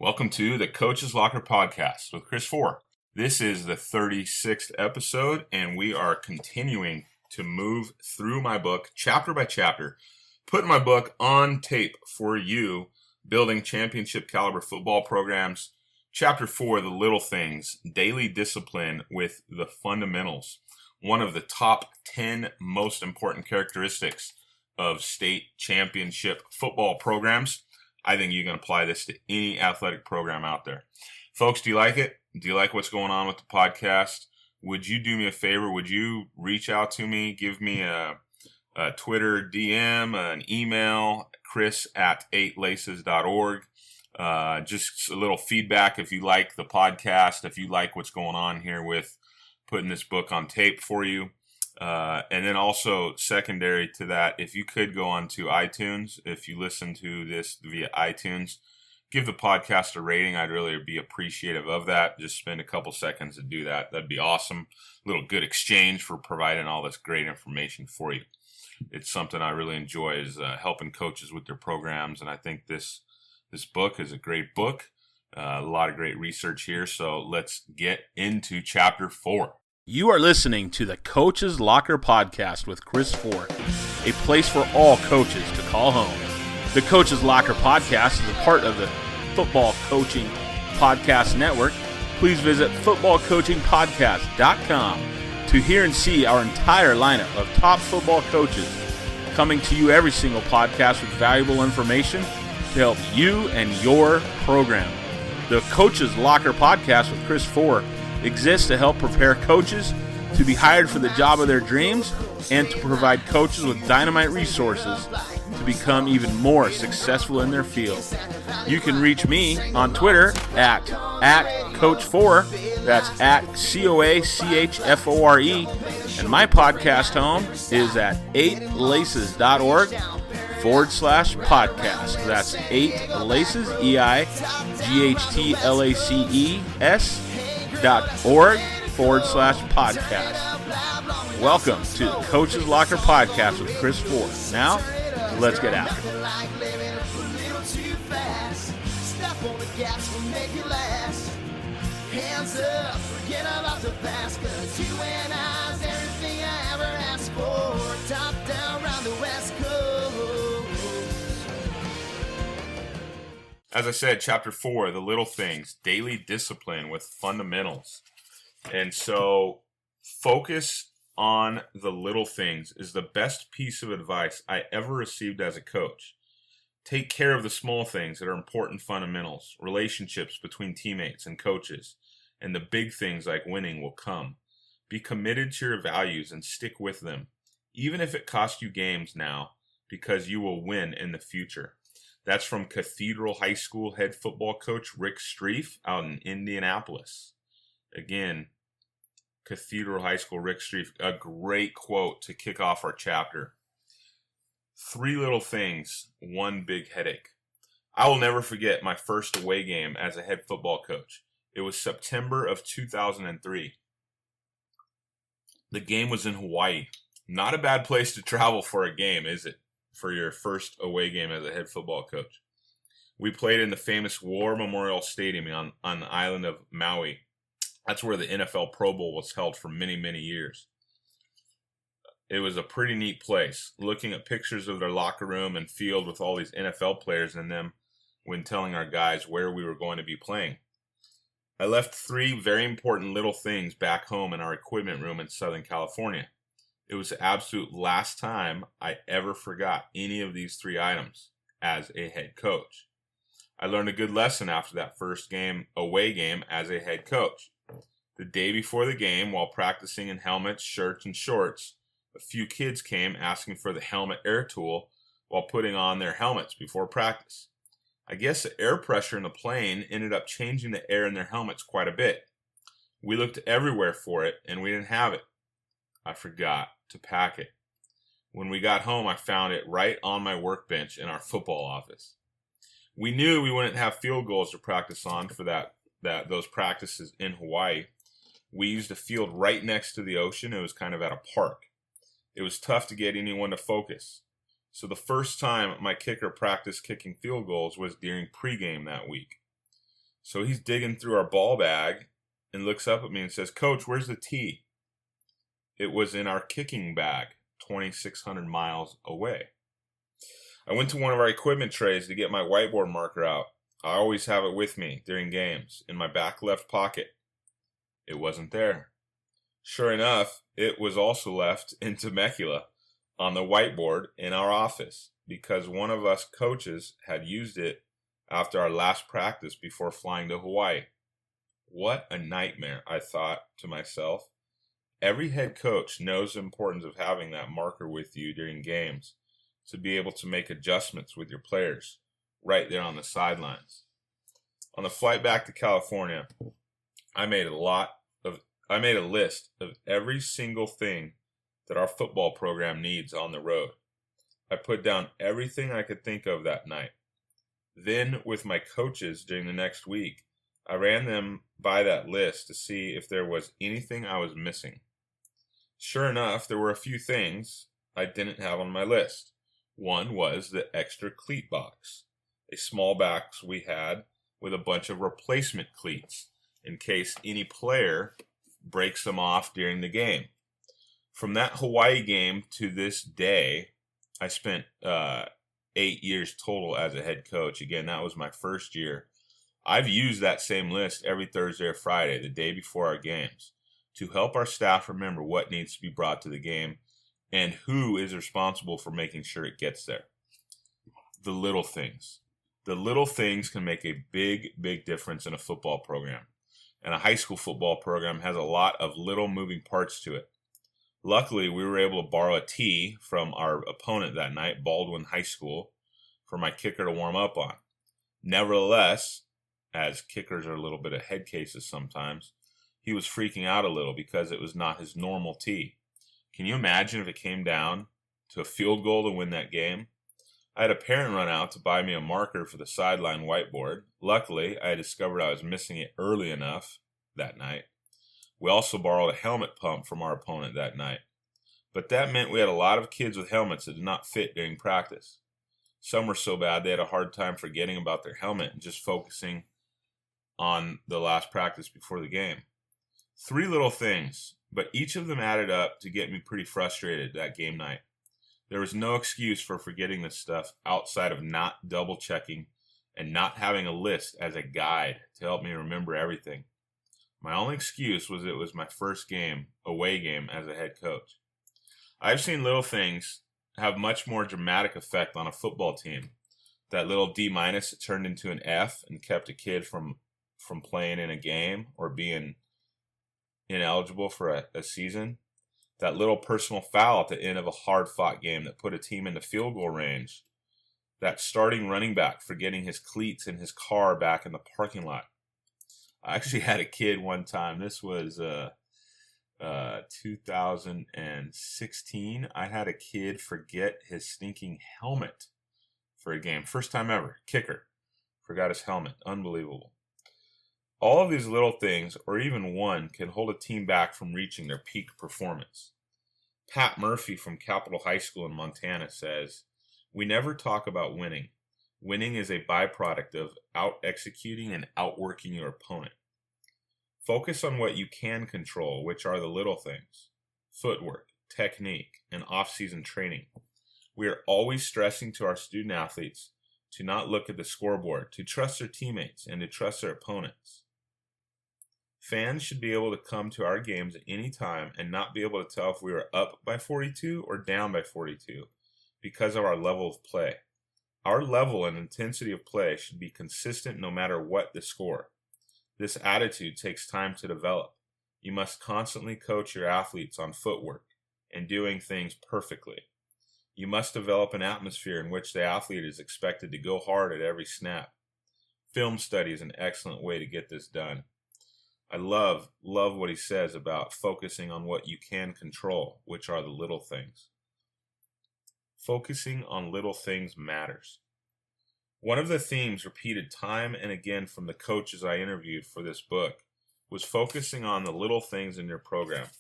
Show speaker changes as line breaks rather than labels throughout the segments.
Welcome to the Coach's Locker Podcast with Coach Fore. This is the 36th episode, and we are continuing to move through my book, chapter by chapter, putting my book on tape for you, building championship caliber football programs. Chapter 4, The Little Things, Daily Discipline with the Fundamentals. One of the top 10 most important characteristics of state championship football programs. I think you can apply this to any athletic program out there. Folks, do you like it? Do you like what's going on with the podcast? Would you do me a favor? Would you reach out to me? Give me a Twitter DM, an email, chris@8laces.org. Just a little feedback if you like the podcast, if you like what's going on here with putting this book on tape for you. And then also secondary to that, if you could go on to iTunes, if you listen to this via iTunes, give the podcast a rating. I'd really be appreciative of that. Just spend a couple seconds to do that. That'd be awesome. A little good exchange for providing all this great information for you. It's something I really enjoy is helping coaches with their programs. And I think this book is a great book. A lot of great research here. So let's get into chapter 4.
You are listening to the Coach's Locker Podcast with Coach Fore, a place for all coaches to call home. The Coach's Locker Podcast is a part of the Football Coaching Podcast Network. Please visit footballcoachingpodcast.com to hear and see our entire lineup of top football coaches coming to you every single podcast with valuable information to help you and your program. The Coach's Locker Podcast with Coach Fore exists to help prepare coaches to be hired for the job of their dreams and to provide coaches with dynamite resources to become even more successful in their field. You can reach me on Twitter at Coach Fore, that's at COACHFORE, and my podcast home is at 8laces.org/podcast. That's 8laces, EIGHTLACES.org/podcast. Welcome to the Coach's Locker Podcast with Coach Fore. Now, let's get after it. Hands up, forget about the past, 'cause you and I's everything I ever asked for. Top down round the West Coast.
As I said, chapter 4, The Little Things, Daily Discipline with Fundamentals. And so focus on the little things is the best piece of advice I ever received as a coach. Take care of the small things that are important fundamentals, relationships between teammates and coaches, and the big things like winning will come. Be committed to your values and stick with them, even if it costs you games now, because you will win in the future. That's from Cathedral High School head football coach Rick Streif out in Indianapolis. Again, Cathedral High School, Rick Streif, a great quote to kick off our chapter. 3 little things, 1 big headache. I will never forget my first away game as a head football coach. It was September of 2003. The game was in Hawaii. Not a bad place to travel for a game, is it? For your first away game as a head football coach. We played in the famous War Memorial Stadium on the island of Maui. That's where the NFL Pro Bowl was held for many, many years. It was a pretty neat place. Looking at pictures of their locker room and field with all these NFL players in them when telling our guys where we were going to be playing. I left 3 very important little things back home in our equipment room in Southern California. It was the absolute last time I ever forgot any of these 3 items as a head coach. I learned a good lesson after that first away game as a head coach. The day before the game, while practicing in helmets, shirts, and shorts, a few kids came asking for the helmet air tool while putting on their helmets before practice. I guess the air pressure in the plane ended up changing the air in their helmets quite a bit. We looked everywhere for it, and we didn't have it. I forgot to pack it. When we got home, I found it right on my workbench in our football office. We knew we wouldn't have field goals to practice on for those practices in Hawaii. We used a field right next to the ocean. It was kind of at a park. It was tough to get anyone to focus. So the first time my kicker practiced kicking field goals was during pregame that week. So he's digging through our ball bag and looks up at me and says, "Coach, where's the tee?" It was in our kicking bag, 2,600 miles away. I went to one of our equipment trays to get my whiteboard marker out. I always have it with me during games, in my back left pocket. It wasn't there. Sure enough, it was also left in Temecula on the whiteboard in our office because one of us coaches had used it after our last practice before flying to Hawaii. What a nightmare, I thought to myself. Every head coach knows the importance of having that marker with you during games to be able to make adjustments with your players right there on the sidelines. On the flight back to California, I made a list of every single thing that our football program needs on the road. I put down everything I could think of that night. Then, with my coaches during the next week, I ran them by that list to see if there was anything I was missing. Sure enough, there were a few things I didn't have on my list. One was the extra cleat box, a small box we had with a bunch of replacement cleats in case any player breaks them off during the game. From that Hawaii game to this day, I spent 8 years total as a head coach. Again, that was my first year. I've used that same list every Thursday or Friday, the day before our games, to help our staff remember what needs to be brought to the game and who is responsible for making sure it gets there. The little things. The little things can make a big, big difference in a football program. And a high school football program has a lot of little moving parts to it. Luckily, we were able to borrow a tee from our opponent that night, Baldwin High School, for my kicker to warm up on. Nevertheless, as kickers are a little bit of head cases sometimes, he was freaking out a little because it was not his normal tee. Can you imagine if it came down to a field goal to win that game? I had a parent run out to buy me a marker for the sideline whiteboard. Luckily, I had discovered I was missing it early enough that night. We also borrowed a helmet pump from our opponent that night. But that meant we had a lot of kids with helmets that did not fit during practice. Some were so bad they had a hard time forgetting about their helmet and just focusing on the last practice before the game. 3 little things, but each of them added up to get me pretty frustrated that game night. There was no excuse for forgetting this stuff outside of not double checking and not having a list as a guide to help me remember everything. My only excuse was it was my first away game as a head coach. I've seen little things have much more dramatic effect on a football team. That little D- that turned into an F and kept a kid from playing in a game or being ineligible for a season. That little personal foul at the end of a hard-fought game that put a team into field goal range. That starting running back forgetting his cleats in his car back in the parking lot. I actually had a kid one time. This was 2016. I had a kid forget his stinking helmet for a game. First time ever. Kicker. Forgot his helmet. Unbelievable. All of these little things, or even one, can hold a team back from reaching their peak performance. Pat Murphy from Capitol High School in Montana says, "We never talk about winning. Winning is a byproduct of out-executing and outworking your opponent. Focus on what you can control, which are the little things: footwork, technique, and off-season training. We are always stressing to our student athletes to not look at the scoreboard, to trust their teammates, and to trust their opponents. Fans should be able to come to our games at any time and not be able to tell if we were up by 42 or down by 42 because of our level of play. Our level and intensity of play should be consistent no matter what the score. This attitude takes time to develop. You must constantly coach your athletes on footwork and doing things perfectly. You must develop an atmosphere in which the athlete is expected to go hard at every snap. Film study is an excellent way to get this done." I love what he says about focusing on what you can control, which are the little things. Focusing on little things matters. One of the themes repeated time and again from the coaches I interviewed for this book was focusing on the little things in your program.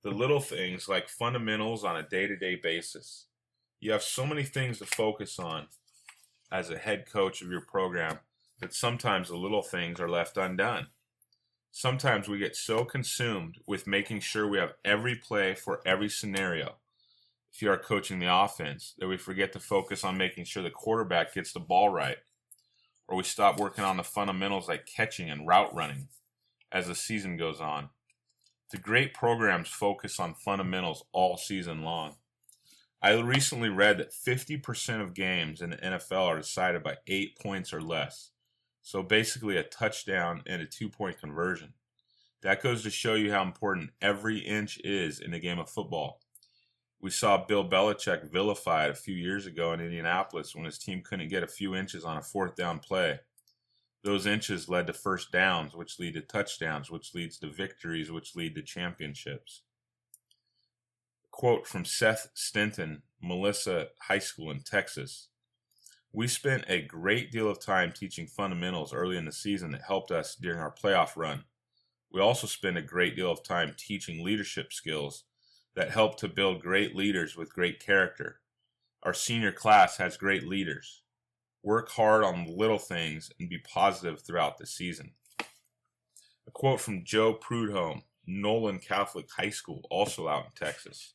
The little things like fundamentals on a day-to-day basis. You have so many things to focus on as a head coach of your program that sometimes the little things are left undone. Sometimes we get so consumed with making sure we have every play for every scenario, if you are coaching the offense, that we forget to focus on making sure the quarterback gets the ball right, or we stop working on the fundamentals like catching and route running as the season goes on. The great programs focus on fundamentals all season long. I recently read that 50% of games in the NFL are decided by 8 points or less. So basically a touchdown and a 2-point conversion. That goes to show you how important every inch is in a game of football. We saw Bill Belichick vilified a few years ago in Indianapolis when his team couldn't get a few inches on a 4th down play. Those inches led to first downs, which lead to touchdowns, which leads to victories, which lead to championships. Quote from Seth Stinton, Melissa High School in Texas. We spent a great deal of time teaching fundamentals early in the season that helped us during our playoff run. We also spent a great deal of time teaching leadership skills that help to build great leaders with great character. Our senior class has great leaders. Work hard on the little things and be positive throughout the season. A quote from Joe Prudhomme, Nolan Catholic High School, also out in Texas.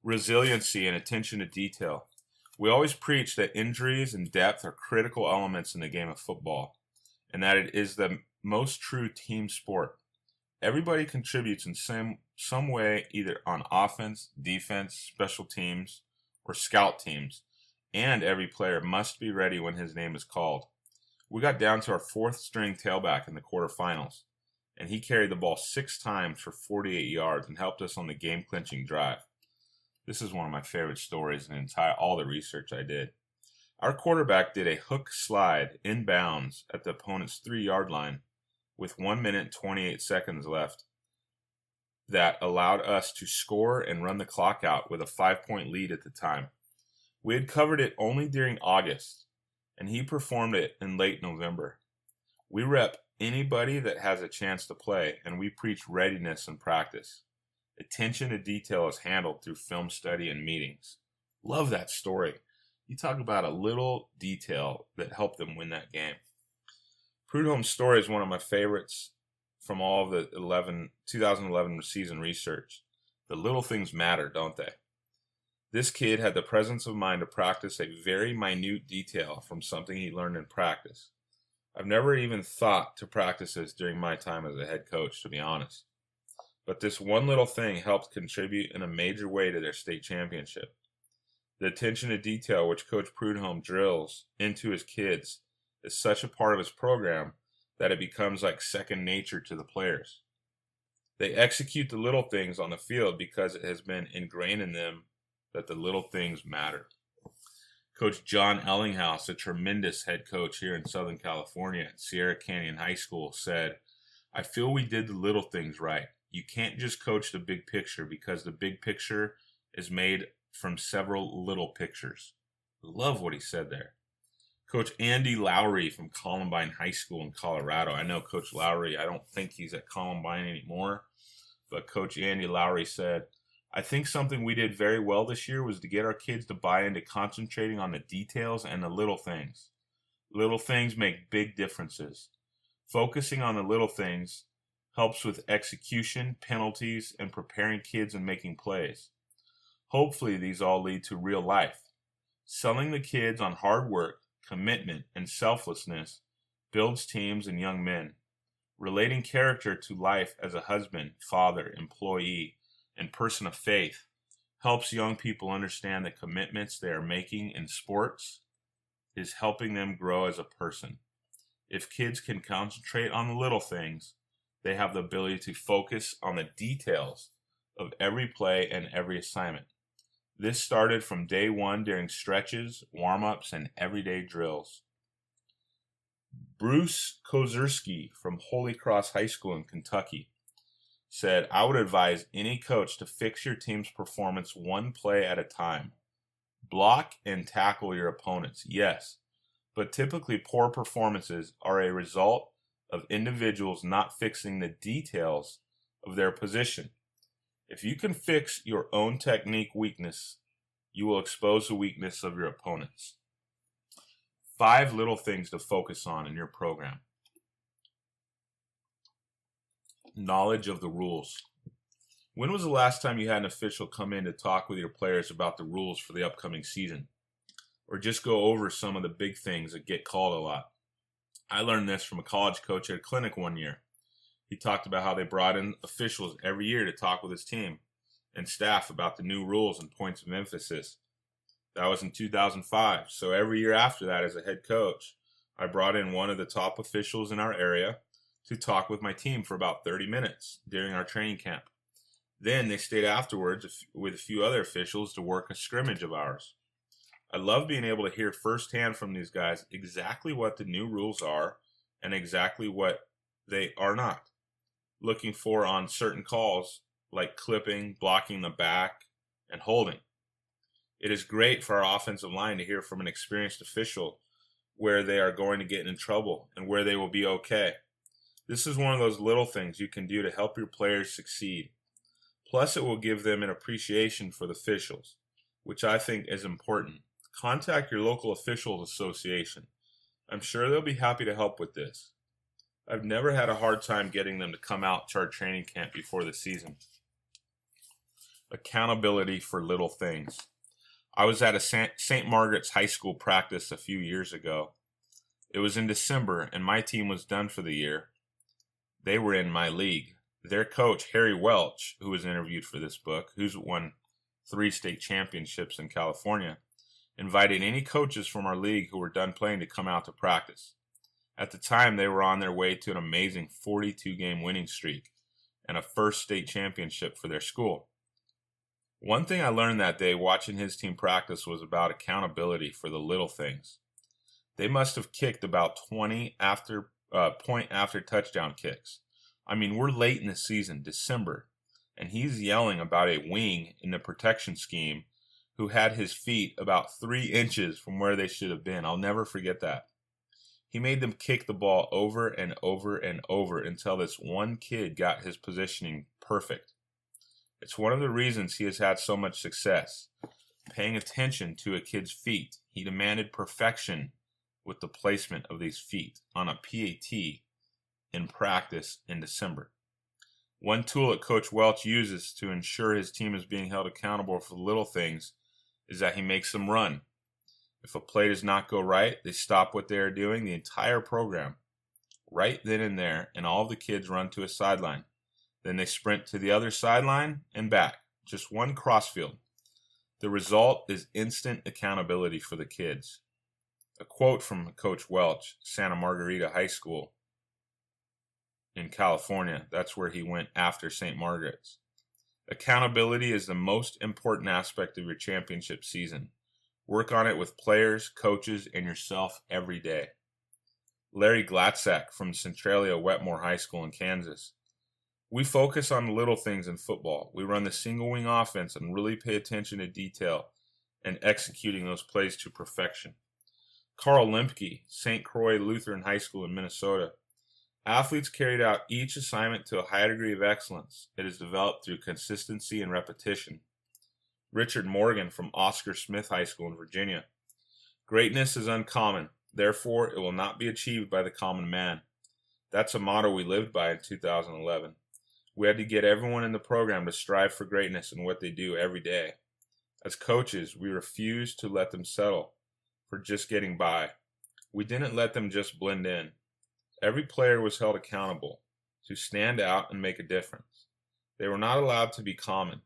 Resiliency and attention to detail. We always preach that injuries and depth are critical elements in the game of football, and that it is the most true team sport. Everybody contributes in some way, either on offense, defense, special teams, or scout teams, and every player must be ready when his name is called. We got down to our 4th string tailback in the quarterfinals, and he carried the ball 6 times for 48 yards and helped us on the game-clinching drive. This is one of my favorite stories in all the research I did. Our quarterback did a hook slide inbounds at the opponent's 3-yard line with 1 minute and 28 seconds left that allowed us to score and run the clock out with a 5-point lead at the time. We had covered it only during August, and he performed it in late November. We rep anybody that has a chance to play, and we preach readiness in practice. Attention to detail is handled through film study and meetings. Love that story. You talk about a little detail that helped them win that game. Prudhomme's story is one of my favorites from all of the 2011 season research. The little things matter, don't they? This kid had the presence of mind to practice a very minute detail from something he learned in practice. I've never even thought to practice this during my time as a head coach, to be honest. But this one little thing helped contribute in a major way to their state championship. The attention to detail which Coach Prudhomme drills into his kids is such a part of his program that it becomes like second nature to the players. They execute the little things on the field because it has been ingrained in them that the little things matter. Coach John Ellinghaus, a tremendous head coach here in Southern California at Sierra Canyon High School, said, "I feel we did the little things right. You can't just coach the big picture because the big picture is made from several little pictures." I love what he said there. Coach Andy Lowry from Columbine High School in Colorado. I know Coach Lowry, I don't think he's at Columbine anymore, but Coach Andy Lowry said, "I think something we did very well this year was to get our kids to buy into concentrating on the details and the little things. Little things make big differences. Focusing on the little things helps with execution, penalties, and preparing kids and making plays. Hopefully these all lead to real life. Selling the kids on hard work, commitment, and selflessness builds teams and young men. Relating character to life as a husband, father, employee, and person of faith helps young people understand the commitments they are making in sports is helping them grow as a person. If kids can concentrate on the little things, they have the ability to focus on the details of every play and every assignment. This started from day one during stretches, warm-ups, and everyday drills." Bruce Kozerski from Holy Cross High School in Kentucky said, "I would advise any coach to fix your team's performance one play at a time. Block and tackle your opponents, yes, but typically poor performances are a result of individuals not fixing the details of their position. If you can fix your own technique weakness, you will expose the weakness of your opponents." 5 little things to focus on in your program. Knowledge of the rules. When was the last time you had an official come in to talk with your players about the rules for the upcoming season? Or just go over some of the big things that get called a lot? I learned this from a college coach at a clinic one year. He talked about how they brought in officials every year to talk with his team and staff about the new rules and points of emphasis. That was in 2005. So every year after that, as a head coach, I brought in one of the top officials in our area to talk with my team for about 30 minutes during our training camp. Then they stayed afterwards with a few other officials to work a scrimmage of ours. I love being able to hear firsthand from these guys exactly what the new rules are and exactly what they are not. Looking for on certain calls like clipping, blocking the back, and holding. It is great for our offensive line to hear from an experienced official where they are going to get in trouble and where they will be okay. This is one of those little things you can do to help your players succeed. Plus, it will give them an appreciation for the officials, which I think is important. Contact your local officials association. I'm sure they'll be happy to help with this. I've never had a hard time getting them to come out to our training camp before the season. Accountability for little things. I was at a St. Margaret's High School practice a few years ago. It was in December, and my team was done for the year. They were in my league. Their coach, Harry Welch, who was interviewed for this book, who's won 3 state championships in California, invited any coaches from our league who were done playing to come out to practice. At the time, they were on their way to an amazing 42-game winning streak and a first state championship for their school. One thing I learned that day watching his team practice was about accountability for the little things. They must have kicked about 20 point after touchdown kicks. I mean, we're late in the season, December, and he's yelling about a wing in the protection scheme who had his feet about 3 inches from where they should have been. I'll never forget that. He made them kick the ball over and over and over until this one kid got his positioning perfect. It's one of the reasons he has had so much success. Paying attention to a kid's feet, he demanded perfection with the placement of these feet on a PAT in practice in December. One tool that Coach Welch uses to ensure his team is being held accountable for the little things is that he makes them run. If a play does not go right, they stop what they are doing the entire program, right then and there, and all of the kids run to a sideline. Then they sprint to the other sideline and back, just one crossfield. The result is instant accountability for the kids. A quote from Coach Welch, Santa Margarita High School in California. That's where he went after St. Margaret's. Accountability is the most important aspect of your championship season. Work on it with players, coaches, and yourself every day. Larry Glatzak from Centralia Wetmore High School in Kansas. We focus on the little things in football. We run the single wing offense and really pay attention to detail and executing those plays to perfection. Carl Limke, St. Croix Lutheran High School in Minnesota. Athletes carried out each assignment to a high degree of excellence. It is developed through consistency and repetition. Richard Morgan from Oscar Smith High School in Virginia. Greatness is uncommon. Therefore, it will not be achieved by the common man. That's a motto we lived by in 2011. We had to get everyone in the program to strive for greatness in what they do every day. As coaches, we refused to let them settle for just getting by. We didn't let them just blend in. Every player was held accountable to stand out and make a difference. They were not allowed to be common.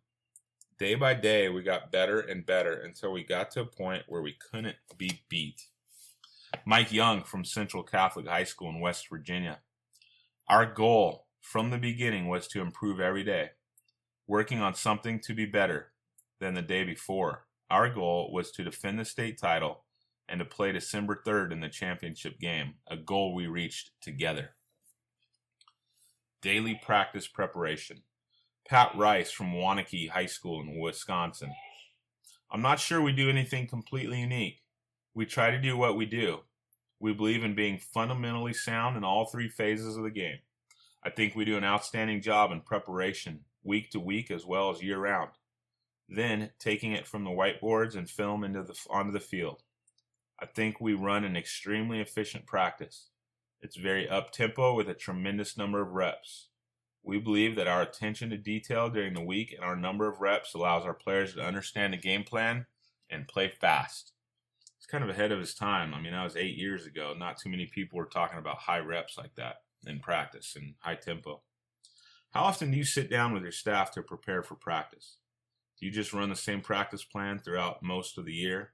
Day by day, we got better and better until we got to a point where we couldn't be beat. Mike Young from Central Catholic High School in West Virginia. Our goal from the beginning was to improve every day, working on something to be better than the day before. Our goal was to defend the state title and to play December 3rd in the championship game, a goal we reached together. Daily practice preparation. Pat Rice from Waunakee High School in Wisconsin. I'm not sure we do anything completely unique. We try to do what we do. We believe in being fundamentally sound in all 3 phases of the game. I think we do an outstanding job in preparation, week to week as well as year-round. Then, taking it from the whiteboards and film onto the field. I think we run an extremely efficient practice. It's very up-tempo with a tremendous number of reps. We believe that our attention to detail during the week and our number of reps allows our players to understand the game plan and play fast. It's kind of ahead of his time. I mean, that was 8 years ago. Not too many people were talking about high reps like that in practice and high tempo. How often do you sit down with your staff to prepare for practice? Do you just run the same practice plan throughout most of the year?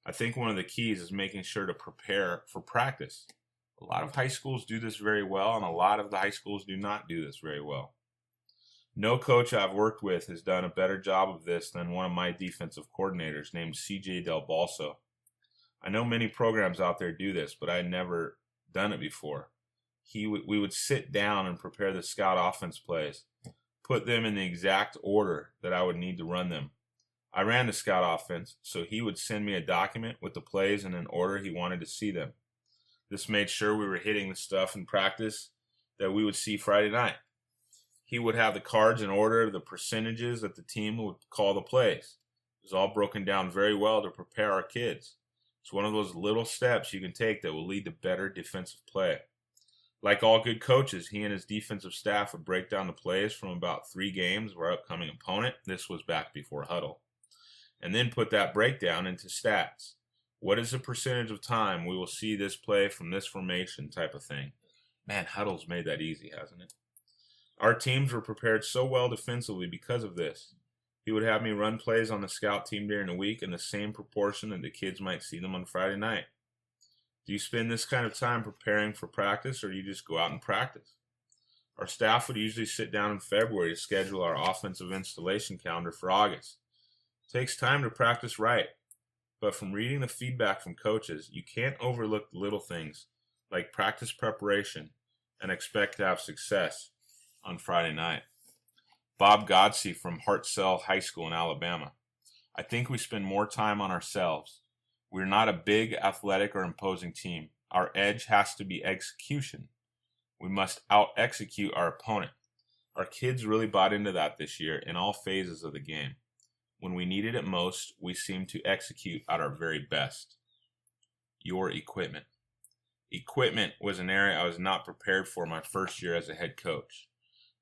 I think one of the keys is making sure to prepare for practice. A lot of high schools do this very well, and a lot of the high schools do not do this very well. No coach I've worked with has done a better job of this than one of my defensive coordinators named CJ Del Balso. I know many programs out there do this, but I had never done it before. We would sit down and prepare the scout offense plays, put them in the exact order that I would need to run them. I ran the scout offense, so he would send me a document with the plays in an order he wanted to see them. This made sure we were hitting the stuff in practice that we would see Friday night. He would have the cards in order of the percentages that the team would call the plays. It was all broken down very well to prepare our kids. It's one of those little steps you can take that will lead to better defensive play. Like all good coaches, he and his defensive staff would break down the plays from about 3 games of our upcoming opponent. This was back before huddle. And then put that breakdown into stats. What is the percentage of time we will see this play from this formation type of thing? Man, huddle's made that easy, hasn't it? Our teams were prepared so well defensively because of this. He would have me run plays on the scout team during the week in the same proportion that the kids might see them on Friday night. Do you spend this kind of time preparing for practice, or do you just go out and practice? Our staff would usually sit down in February to schedule our offensive installation calendar for August. It takes time to practice right, but from reading the feedback from coaches, you can't overlook the little things like practice preparation and expect to have success on Friday night. Bob Godsey from Hartselle High School in Alabama. I think we spend more time on ourselves. We're not a big, athletic, or imposing team. Our edge has to be execution. We must out-execute our opponent. Our kids really bought into that this year in all phases of the game. When we needed it most, we seemed to execute at our very best. Your equipment. Equipment was an area I was not prepared for my first year as a head coach.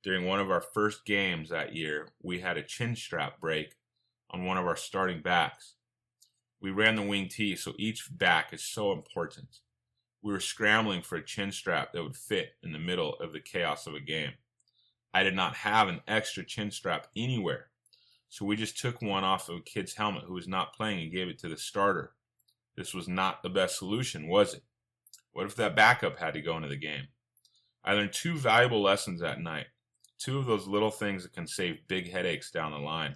During one of our first games that year, we had a chin strap break on one of our starting backs. We ran the wing tee, so each back is so important. We were scrambling for a chin strap that would fit in the middle of the chaos of a game. I did not have an extra chin strap anywhere, so we just took one off of a kid's helmet who was not playing and gave it to the starter. This was not the best solution, was it? What if that backup had to go into the game? I learned 2 valuable lessons that night. 2 of those little things that can save big headaches down the line.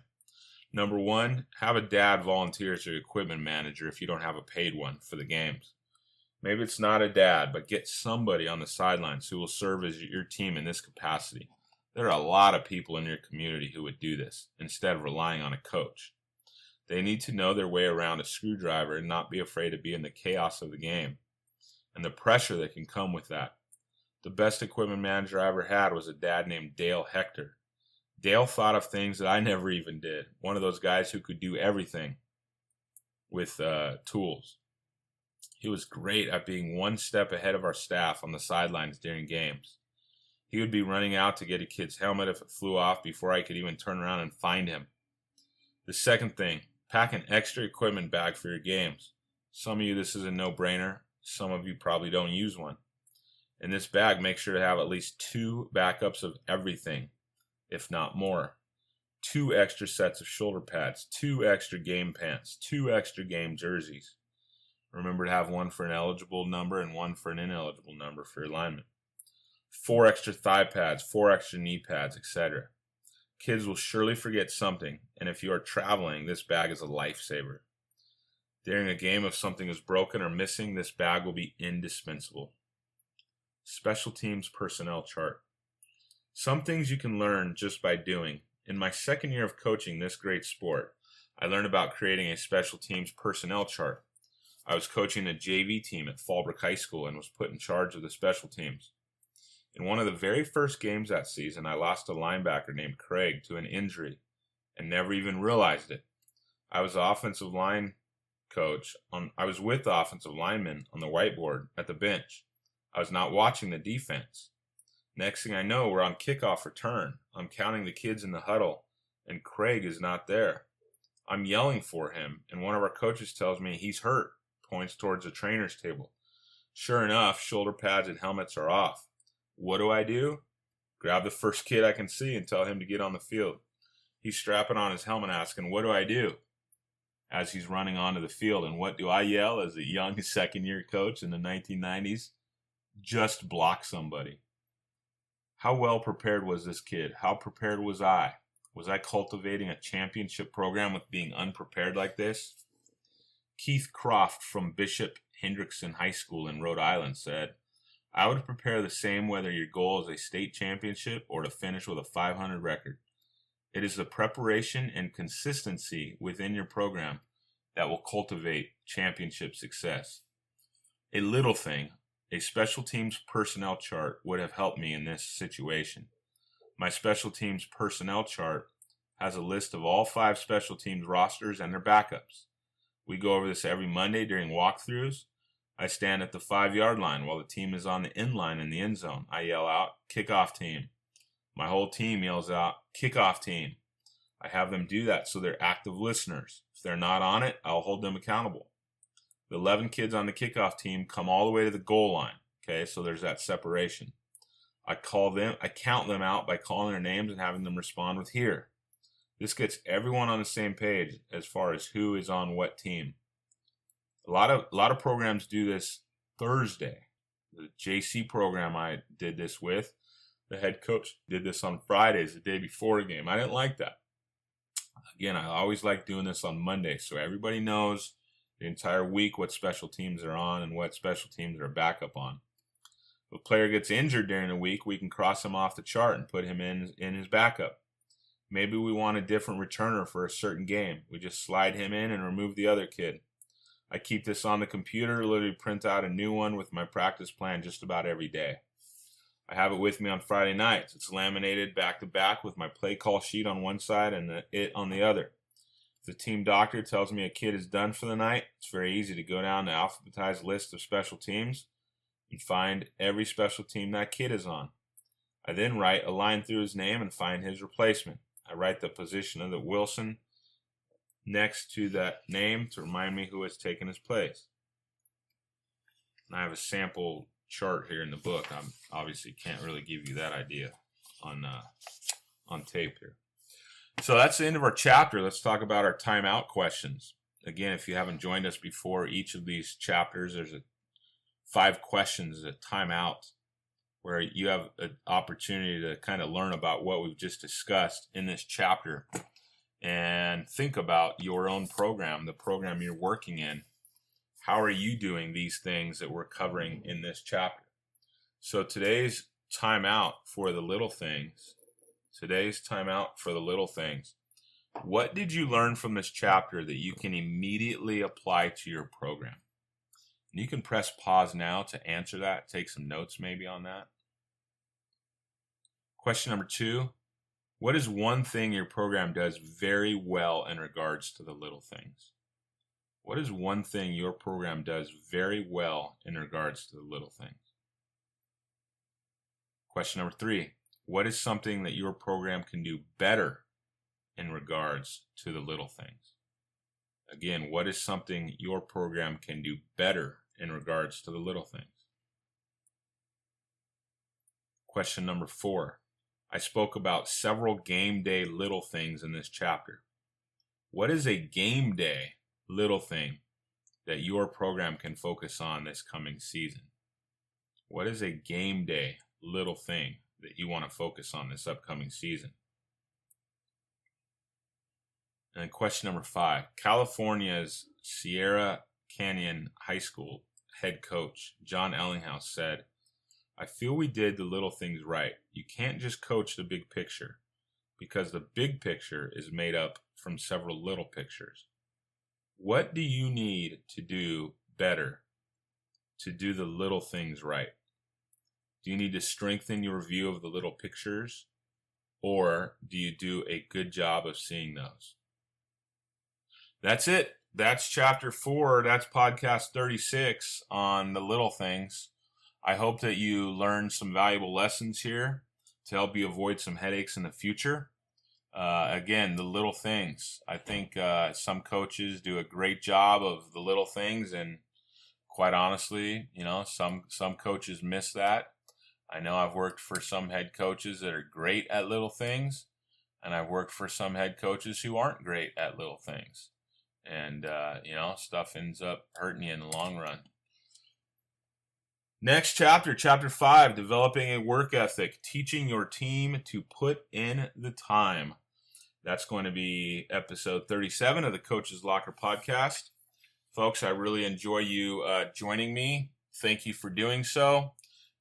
Number 1, have a dad volunteer as your equipment manager if you don't have a paid one for the games. Maybe it's not a dad, but get somebody on the sidelines who will serve as your team in this capacity. There are a lot of people in your community who would do this instead of relying on a coach. They need to know their way around a screwdriver and not be afraid to be in the chaos of the game and the pressure that can come with that. The best equipment manager I ever had was a dad named Dale Hector. Dale thought of things that I never even did. One of those guys who could do everything with tools. He was great at being one step ahead of our staff on the sidelines during games. He would be running out to get a kid's helmet if it flew off before I could even turn around and find him. The second thing, pack an extra equipment bag for your games. Some of you, this is a no-brainer. Some of you probably don't use one. In this bag, make sure to have at least 2 backups of everything, if not more. 2 extra sets of shoulder pads, 2 extra game pants, 2 extra game jerseys. Remember to have one for an eligible number and one for an ineligible number for your lineman. 4 extra thigh pads, 4 extra knee pads, etc. Kids will surely forget something, and if you are traveling, this bag is a lifesaver. During a game, if something is broken or missing, this bag will be indispensable. Special teams personnel chart. Some things you can learn just by doing. In my second year of coaching this great sport, I learned about creating a special teams personnel chart. I was coaching a JV team at Fallbrook High School and was put in charge of the special teams. In one of the very first games that season, I lost a linebacker named Craig to an injury and never even realized it. I was the offensive line coach, I was with the offensive lineman on the whiteboard at the bench. I was not watching the defense. Next thing I know, we're on kickoff return. I'm counting the kids in the huddle, and Craig is not there. I'm yelling for him, and one of our coaches tells me he's hurt, points towards the trainer's table. Sure enough, shoulder pads and helmets are off. What do? Grab the first kid I can see and tell him to get on the field. He's strapping on his helmet asking, what do I do? As he's running onto the field, and what do I yell as a young second-year coach in the 1990s? Just block somebody. How well prepared was this kid? How prepared was I? Was I cultivating a championship program with being unprepared like this? Keith Croft from Bishop Hendrickson High School in Rhode Island said, I would prepare the same whether your goal is a state championship or to finish with a 500 record. It is the preparation and consistency within your program that will cultivate championship success. A little thing, a special teams personnel chart would have helped me in this situation. My special teams personnel chart has a list of all 5 special teams rosters and their backups. We go over this every Monday during walkthroughs. I stand at the 5-yard line while the team is on the end line in the end zone. I yell out, kickoff team. My whole team yells out, kickoff team. I have them do that so they're active listeners. If they're not on it, I'll hold them accountable. The 11 kids on the kickoff team come all the way to the goal line. Okay, so there's that separation. I count them out by calling their names and having them respond with here. This gets everyone on the same page as far as who is on what team. A lot of programs do this Thursday. The JC program I did this with, the head coach did this on Fridays, the day before a game. I didn't like that. Again, I always like doing this on Monday so everybody knows the entire week what special teams are on and what special teams are backup on. If a player gets injured during the week, we can cross him off the chart and put him in his backup. Maybe we want a different returner for a certain game. We just slide him in and remove the other kid. I keep this on the computer, literally print out a new one with my practice plan just about every day. I have it with me on Friday nights. It's laminated back to back with my play call sheet on one side and it on the other. If the team doctor tells me a kid is done for the night, it's very easy to go down the alphabetized list of special teams and find every special team that kid is on. I then write a line through his name and find his replacement. I write the position of the Wilson next to that name to remind me who has taken his place. And I have a sample chart here in the book. I obviously can't really give you that idea on tape here. So that's the end of our chapter. Let's talk about our timeout questions. Again, if you haven't joined us before, each of these chapters, there's 5 questions, a timeout, where you have an opportunity to kind of learn about what we've just discussed in this chapter and think about your own program, the program you're working in. How are you doing these things that we're covering in this chapter? So today's timeout for the little things. What did you learn from this chapter that you can immediately apply to your program? And you can press pause now to answer that. Take some notes maybe on that. Question number 2. What is one thing your program does very well in regards to the little things? What is one thing your program does very well in regards to the little things? Question number 3. What is something that your program can do better in regards to the little things? Again, what is something your program can do better in regards to the little things? Question number 4. I spoke about several game day little things in this chapter. What is a game day little thing that your program can focus on this coming season? What is a game day little thing that you want to focus on this upcoming season? And question number 5, California's Sierra Canyon High School head coach John Ellinghaus said, I feel we did the little things right. You can't just coach the big picture because the big picture is made up from several little pictures. What do you need to do better to do the little things right? Do you need to strengthen your view of the little pictures, or do you do a good job of seeing those? That's it. that's chapter 4. That's podcast 36 on the little things. I hope that you learned some valuable lessons here to help you avoid some headaches in the future. Again, the little things. I think some coaches do a great job of the little things, and quite honestly, some coaches miss that. I know I've worked for some head coaches that are great at little things, and I've worked for some head coaches who aren't great at little things. And, stuff ends up hurting you in the long run. Next chapter, chapter 5, developing a work ethic, teaching your team to put in the time. That's going to be episode 37 of the Coach's Locker podcast. Folks, I really enjoy you joining me. Thank you for doing so.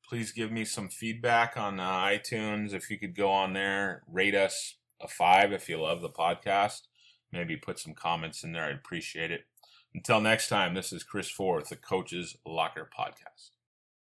Please give me some feedback on iTunes. If you could go on there, rate us a 5 if you love the podcast. Maybe put some comments in there. I'd appreciate it. Until next time, this is Chris Fore with the Coach's Locker podcast.